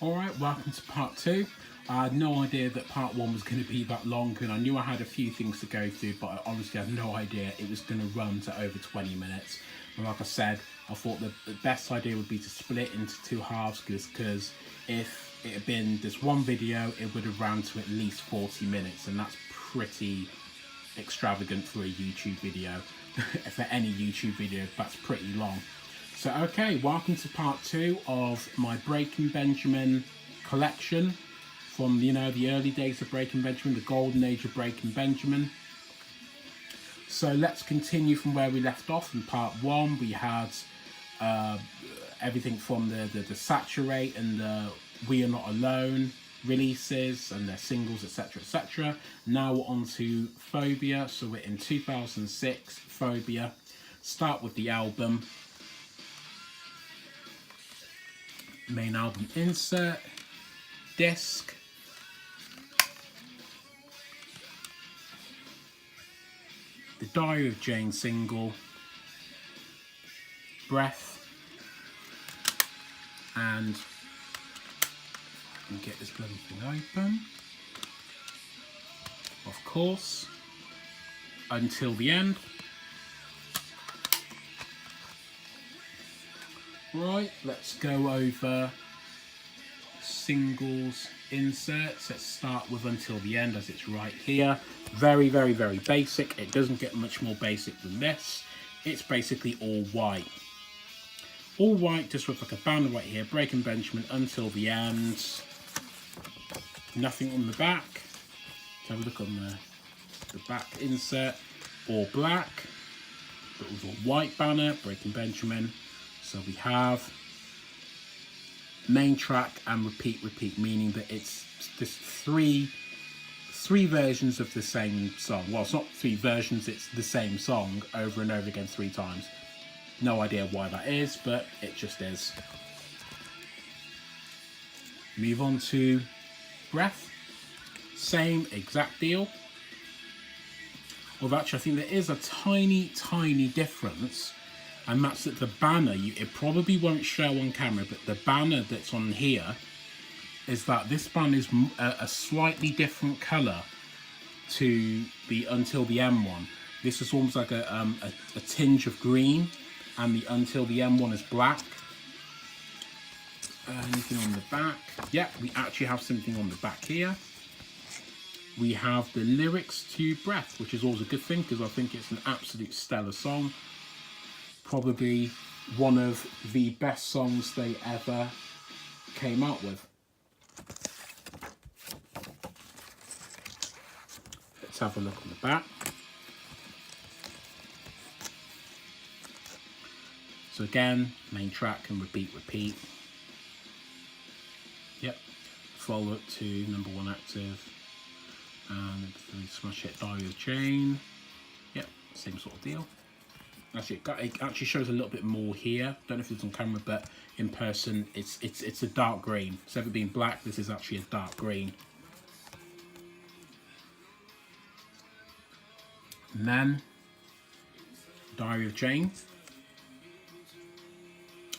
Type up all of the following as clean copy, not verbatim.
Alright, welcome to part 2. I had no idea that part 1 was going to be that long, and I knew I had a few things to go through, but I honestly had no idea it was going to run to over 20 minutes. And like I said, I thought the best idea would be to split it into two halves, because if it had been this one video, it would have ran to at least 40 minutes, and that's pretty extravagant for a YouTube video. For any YouTube video, that's pretty long. So okay, welcome to part 2 of my Breaking Benjamin collection from, the early days of Breaking Benjamin, the golden age of Breaking Benjamin. So let's continue from where we left off. In part 1 we had everything from the Saturate and the We Are Not Alone releases and their singles, etc, etc. Now we're on to Phobia, so we're in 2006, Phobia. Start with the album. Main album insert, disc, the Diary of Jane single, Breath, and I can get this bloody thing open, of course, Until the End. Right, let's go over singles inserts. Let's start with Until the End, as it's right here. Very, very, very basic. It doesn't get much more basic than this. It's basically all white. All white, just with like a banner right here. Breaking Benjamin, Until the End. Nothing on the back. Let's have a look on the back insert. All black. But with a white banner, Breaking Benjamin. So we have main track and repeat, meaning that it's just three versions of the same song. Well, it's not three versions, it's the same song over and over again 3 times. No idea why that is, but it just is. Move on to Breath. Same exact deal. Although actually I think there is a tiny difference. And that's that the banner, it probably won't show on camera, but the banner that's on here is that this banner is a slightly different colour to the Until the End one. This is almost like a tinge of green, and the Until the End one is black. Anything on the back? Yeah, we actually have something on the back here. We have the lyrics to Breath, which is always a good thing, because I think it's an absolute stellar song. Probably one of the best songs they ever came out with. Let's have a look on the back. So again, main track and repeat. Yep. Follow up to #1 active. And the Smash Hit Diary of Jane. Yep, same sort of deal. Actually, it actually shows a little bit more here. Don't know if it's on camera, but in person, it's a dark green. So if it being black, this is actually a dark green. And then, Diary of Jane.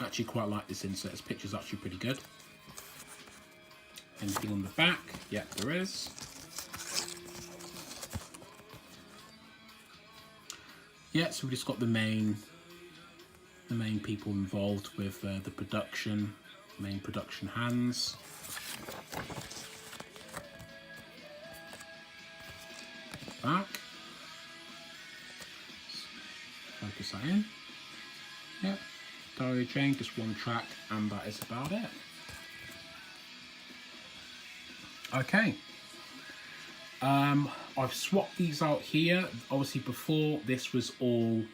Actually, quite like this insert. This picture's actually pretty good. Anything on the back? Yep, there is. Yeah, so we just got the main people involved with the production, main production hands. Back. Focus that in. Yep. Diary of Jane, just 1 track, and that is about it. Okay. I've swapped these out here. Obviously before this was all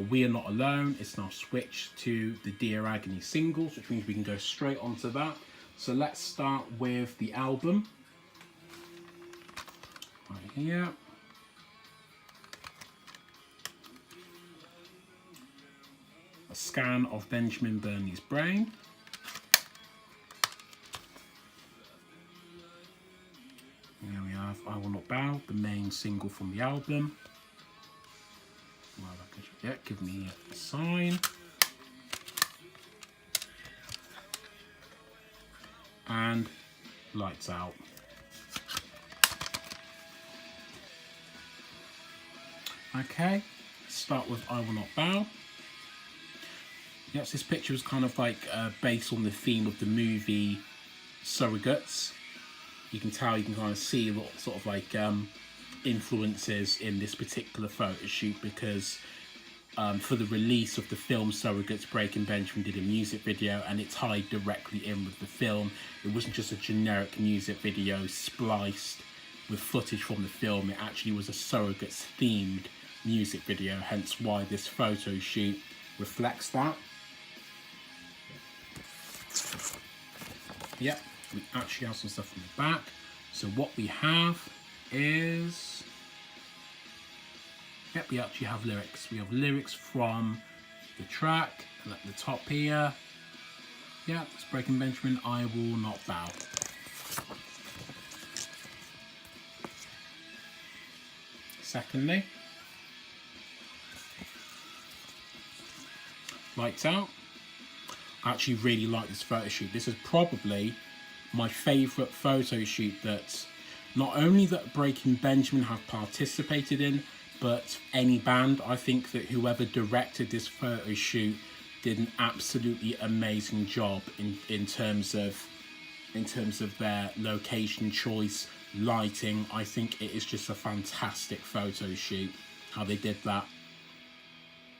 We Are Not Alone. It's now switched to the Dear Agony singles, which means we can go straight onto that. So let's start with the album. Right here. A scan of Benjamin Burney's brain. Here we have I Will Not Bow, the main single from the album. Well, yeah, give me a sign. and lights out. Okay, start with I Will Not Bow. Yes, this picture is kind of like based on the theme of the movie Surrogates. You can tell, you can kind of see a lot sort of like influences in this particular photo shoot, because for the release of the film Surrogates, Breaking Benjamin did a music video and it tied directly in with the film. It wasn't just a generic music video spliced with footage from the film, it actually was a Surrogates themed music video, hence why this photo shoot reflects that. Yep, we actually have some stuff on the back. So what we have is, yep, we actually have lyrics. We have lyrics from the track, and at the top here, yeah, it's Breaking Benjamin, I Will Not Bow. Secondly, lights out. I actually really like this photo shoot. This is probably my favourite photo shoot that not only that Breaking Benjamin have participated in, but any band. I think that whoever directed this photo shoot did an absolutely amazing job in terms of their location choice, lighting. I think it is just a fantastic photo shoot, how they did that.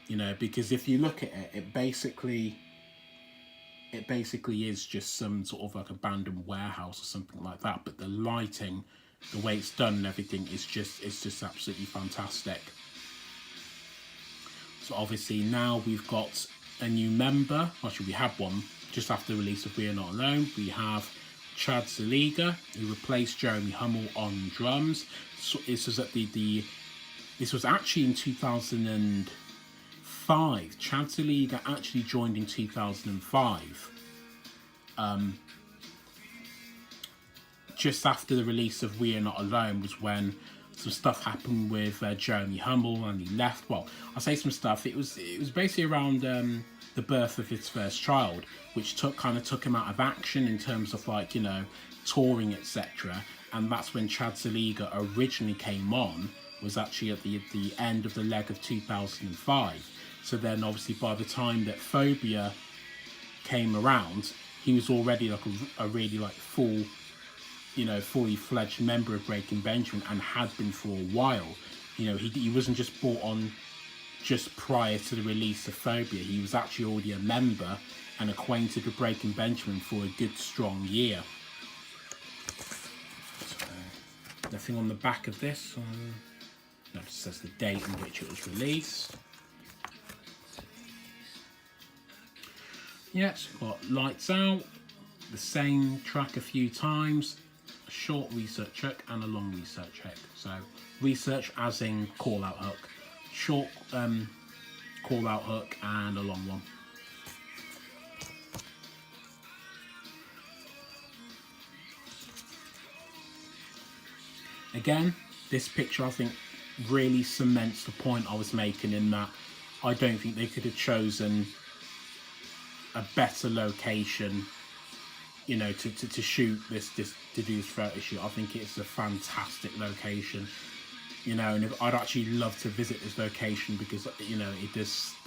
You know, because if you look at it, it basically is just some sort of like abandoned warehouse or something like that, but the lighting, the way it's done and everything is just absolutely fantastic. So obviously now we've got a new member. Actually, we had one just after the release of We Are Not Alone. We have Chad Zeliga, who replaced Jeremy Hummel on drums. So this was at this was actually in 2005. Chad Zeliga actually joined in 2005. Just after the release of We Are Not Alone was when some stuff happened with Jeremy Hummel, and he left. Well, I say some stuff. It was basically around the birth of his first child, which took him out of action in terms of, like, you know, touring, etc. And that's when Chad Zeliga originally came on. Was actually at the end of the leg of 2005. So then, obviously, by the time that Phobia came around, he was already like a really like full, you know, fully fledged member of Breaking Benjamin, and had been for a while. You know, he wasn't just brought on just prior to the release of Phobia. He was actually already a member and acquainted with Breaking Benjamin for a good strong year. So, nothing on the back of this. No, it says the date in which it was released. Yeah, so we've got Lights Out, the same track a few times, a short research hook and a long research hook. So research as in call out hook, short call out hook and a long one. Again, this picture I think really cements the point I was making, in that I don't think they could have chosen a better location, you know, to shoot this to do this photo shoot. I think it's a fantastic location, you know, and I'd actually love to visit this location, because, you know,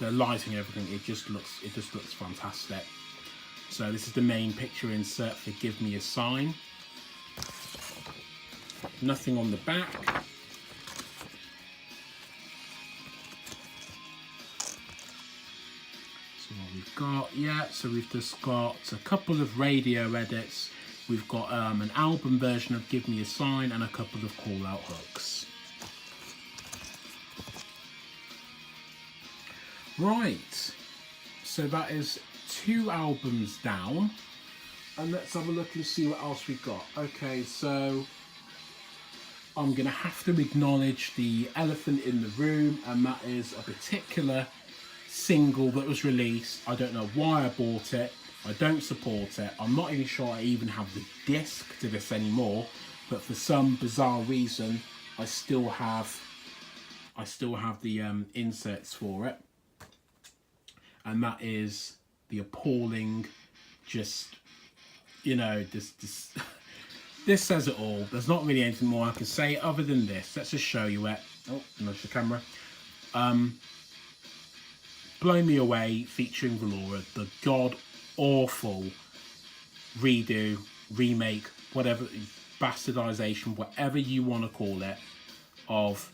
the lighting and everything, it just looks fantastic. So this is the main picture insert for Give Me a Sign. Nothing on the back. What we've got, yeah, so we've just got a couple of radio edits. We've got an album version of Give Me a Sign and a couple of call out hooks. Right, so that is 2 albums down, and let's have a look and see what else we've got. Okay, so I'm gonna have to acknowledge the elephant in the room, and that is a particular single that was released. I don't know why I bought it. I don't support it. I'm not even sure I even have the disc to this anymore, but for some bizarre reason I still have the inserts for it, and that is the appalling, just, you know, this says it all. There's not really anything more I can say other than this. Let's just show you it. Oh, nudge the camera. Blow Me Away featuring Valora, the god-awful redo, remake, whatever, bastardization, whatever you want to call it, of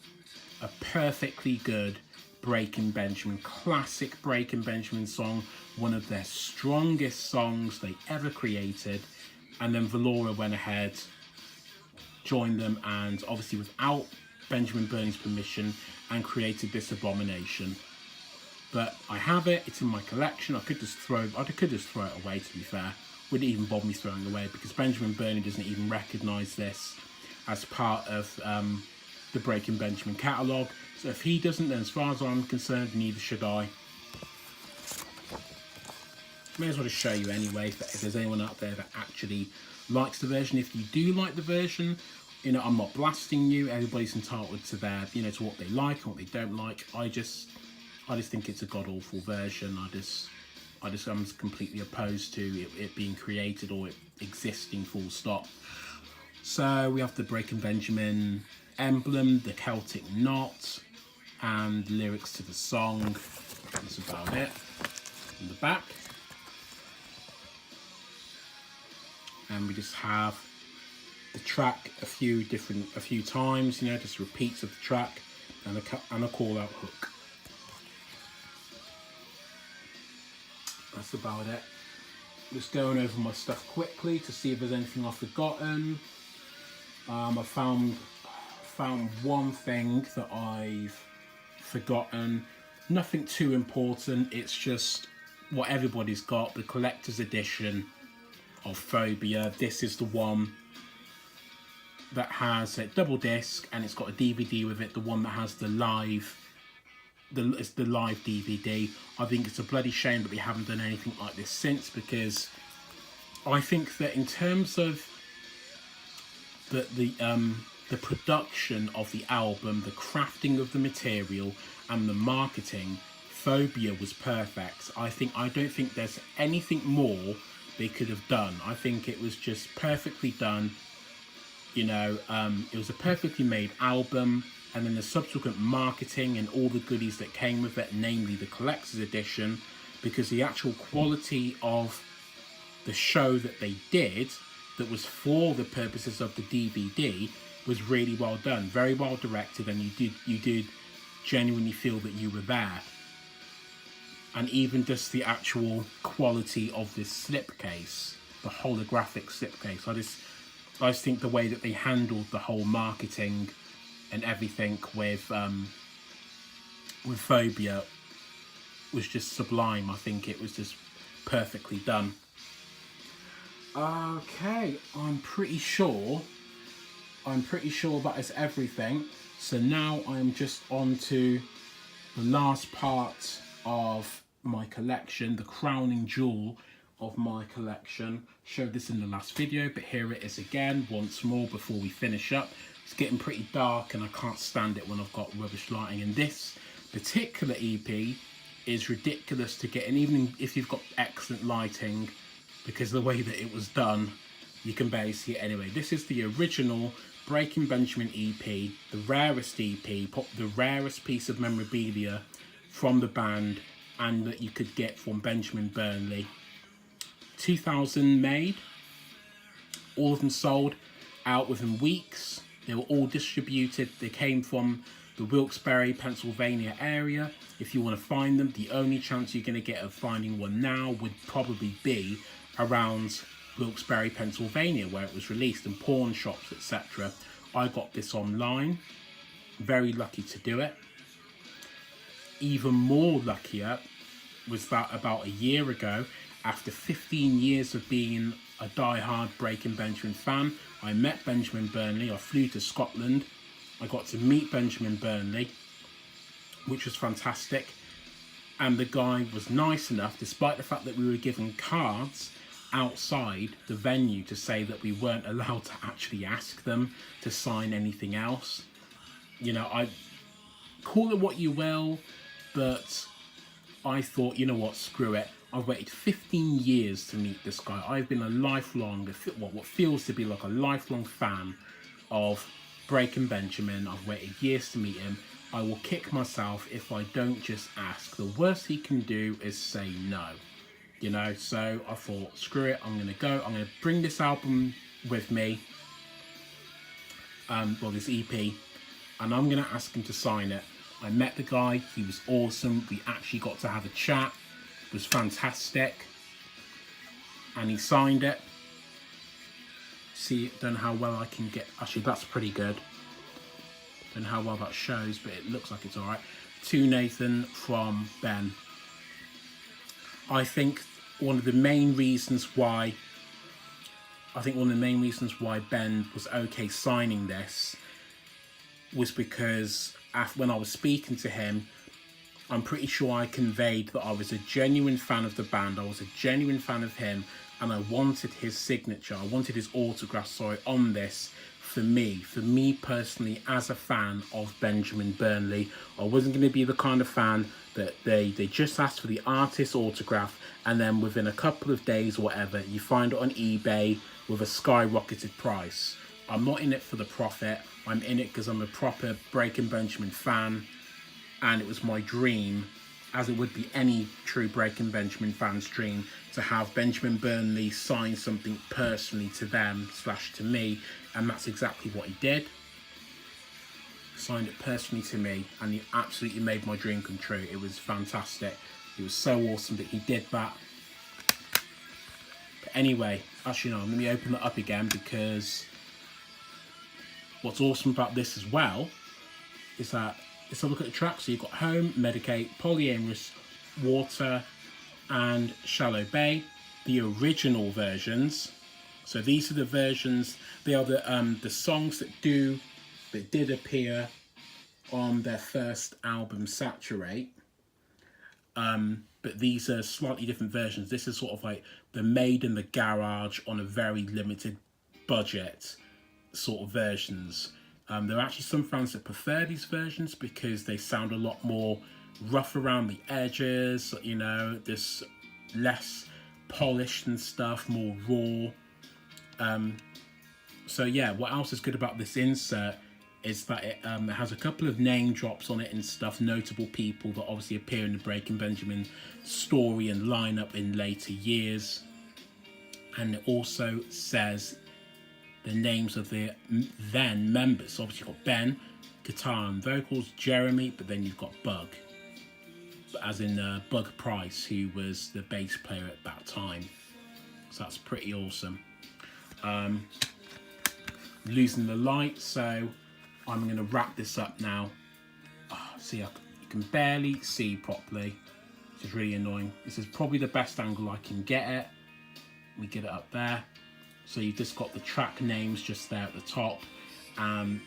a perfectly good Breaking Benjamin, classic Breaking Benjamin song, one of their strongest songs they ever created. And then Valora went ahead, joined them, and obviously without Benjamin Burnley's permission, and created this abomination. But I have it, it's in my collection. I could just throw it away, to be fair. Wouldn't even bother me throwing it away, because Benjamin Burnley doesn't even recognise this as part of the Breaking Benjamin catalogue. So if he doesn't, then as far as I'm concerned, neither should I. May as well just show you anyway, if there's anyone out there that actually likes the version. If you do like the version, you know, I'm not blasting you. Everybody's entitled to their, you know, to what they like and what they don't like. I just think it's a god-awful version. I'm completely opposed to it being created or it existing, full stop. So we have the Breaking Benjamin emblem, the Celtic knot, and lyrics to the song. That's about it. In the back. And we just have the track a few times, you know, just repeats of the track and a call out hook. That's about it. Just going over my stuff quickly to see if there's anything I've forgotten. I found one thing that I've forgotten. Nothing too important. It's just what everybody's got, the collector's edition of Phobia. This is the one that has a double disc, and it's got a DVD with it, the one that has the live DVD. I think it's a bloody shame that we haven't done anything like this since, because I think that in terms of the production of the album, the crafting of the material, and the marketing, Phobia was perfect. I don't think there's anything more they could have done. I think it was just perfectly done. You know, it was a perfectly made album, and then the subsequent marketing and all the goodies that came with it, namely the collector's edition, because the actual quality of the show that they did, that was for the purposes of the DVD, was really well done, very well directed, and you did genuinely feel that you were there. And even just the actual quality of this slipcase, the holographic slipcase, I just think the way that they handled the whole marketing and everything with Phobia was just sublime. I think it was just perfectly done. Okay, I'm pretty sure that is everything. So now I'm just on to the last part of my collection, the crowning jewel of my collection. Showed this in the last video, but here it is again once more before we finish up. It's getting pretty dark and I can't stand it when I've got rubbish lighting, and this particular EP is ridiculous to get, and even if you've got excellent lighting, because the way that it was done, you can barely see it anyway. This is the original Breaking Benjamin EP, the rarest EP, the rarest piece of memorabilia from the band, and that you could get from Benjamin Burnley. 2000 made, all of them sold out within weeks. They were all distributed. They came from the Wilkes-Barre, Pennsylvania area. If you want to find them, the only chance you're going to get of finding one now would probably be around Wilkes-Barre, Pennsylvania, where it was released, in pawn shops, etc. I got this online. Very lucky to do it. Even more luckier was that about a year ago, after 15 years of being a die-hard Breaking Benjamin fan, I met Benjamin Burnley. I flew to Scotland. I got to meet Benjamin Burnley, which was fantastic. And the guy was nice enough, despite the fact that we were given cards outside the venue to say that we weren't allowed to actually ask them to sign anything else. You know, I call it what you will, but I thought, you know what, screw it. I've waited 15 years to meet this guy. I've been a lifelong, what feels to be like a lifelong fan of Breaking Benjamin. I've waited years to meet him. I will kick myself if I don't just ask. The worst he can do is say no. You know, so I thought, screw it, I'm gonna go. I'm gonna bring this album with me. Well, this EP, and I'm gonna ask him to sign it. I met the guy, he was awesome. We actually got to have a chat. It was fantastic. And he signed it. See, don't know how well I can get, actually that's pretty good. Don't know how well that shows, but it looks like it's alright. To Nathan from Ben. I think one of the main reasons why Ben was okay signing this was because when I was speaking to him, I'm pretty sure I conveyed that I was a genuine fan of the band, I was a genuine fan of him, and I wanted his signature, I wanted his autograph, sorry, on this for me personally, as a fan of Benjamin Burnley. I wasn't going to be the kind of fan that they just asked for the artist's autograph and then within a couple of days or whatever, you find it on eBay with a skyrocketed price. I'm not in it for the profit, I'm in it because I'm a proper Breaking Benjamin fan, and it was my dream, as it would be any true Breaking Benjamin fan's dream, to have Benjamin Burnley sign something personally to them / to me, and that's exactly what he did. Signed it personally to me, and he absolutely made my dream come true. It was fantastic. It was so awesome that he did that. But anyway, actually no, let me open that up again, because what's awesome about this as well is that, let's have a look at the tracks. So you've got Home, Medicate, Polyamorous, Water, and Shallow Bay, the original versions. So these are the versions, they are the songs that did appear on their first album, Saturate. But these are slightly different versions. This is sort of like the made in the garage on a very limited budget sort of versions. There are actually some fans that prefer these versions because they sound a lot more rough around the edges, you know, this less polished and stuff, more raw. So yeah, what else is good about this insert is that it has a couple of name drops on it and stuff, notable people that obviously appear in the Breaking Benjamin story and lineup in later years. And it also says the names of the then members. So obviously you've got Ben, guitar and vocals, Jeremy, but then you've got Bug, as in Bug Price, who was the bass player at that time. So that's pretty awesome. Losing the light, so I'm going to wrap this up now. See, you can barely see properly, which is really annoying. This is probably the best angle I can get it. We get it up there. So you've just got the track names just there at the top.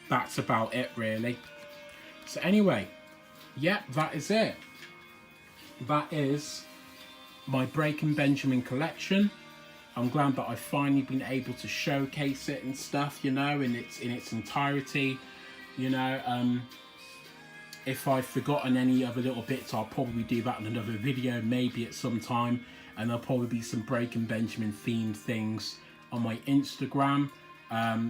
That's about it, really. So anyway, yeah, that is it. That is my Breaking Benjamin collection. I'm glad that I've finally been able to showcase it and stuff, you know, in its entirety. You know, if I've forgotten any other little bits, I'll probably do that in another video, maybe at some time. And there'll probably be some Breaking Benjamin themed things on my Instagram.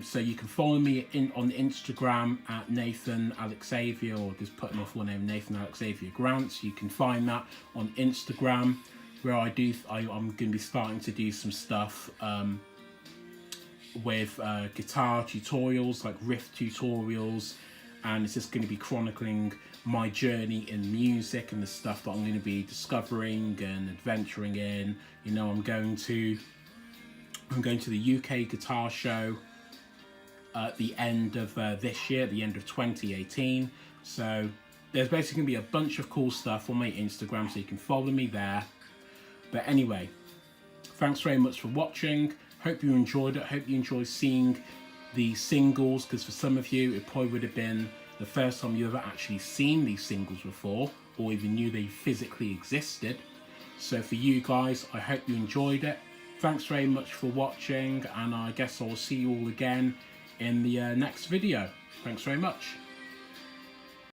So you can follow me on Instagram at Nathan Alexavier, or just put my full name, Nathan Alexavier Grants. You can find that on Instagram, where I'm going to be starting to do some stuff with guitar tutorials, like riff tutorials, and it's just going to be chronicling my journey in music and the stuff that I'm going to be discovering and adventuring in. You know, I'm going to the UK Guitar Show at the end of this year, the end of 2018. So there's basically going to be a bunch of cool stuff on my Instagram, so you can follow me there. But anyway, thanks very much for watching. Hope you enjoyed it. Hope you enjoyed seeing the singles, because for some of you, it probably would have been the first time you ever actually seen these singles before, or even knew they physically existed. So for you guys, I hope you enjoyed it. Thanks very much for watching, and I guess I'll see you all again in the next video. Thanks very much.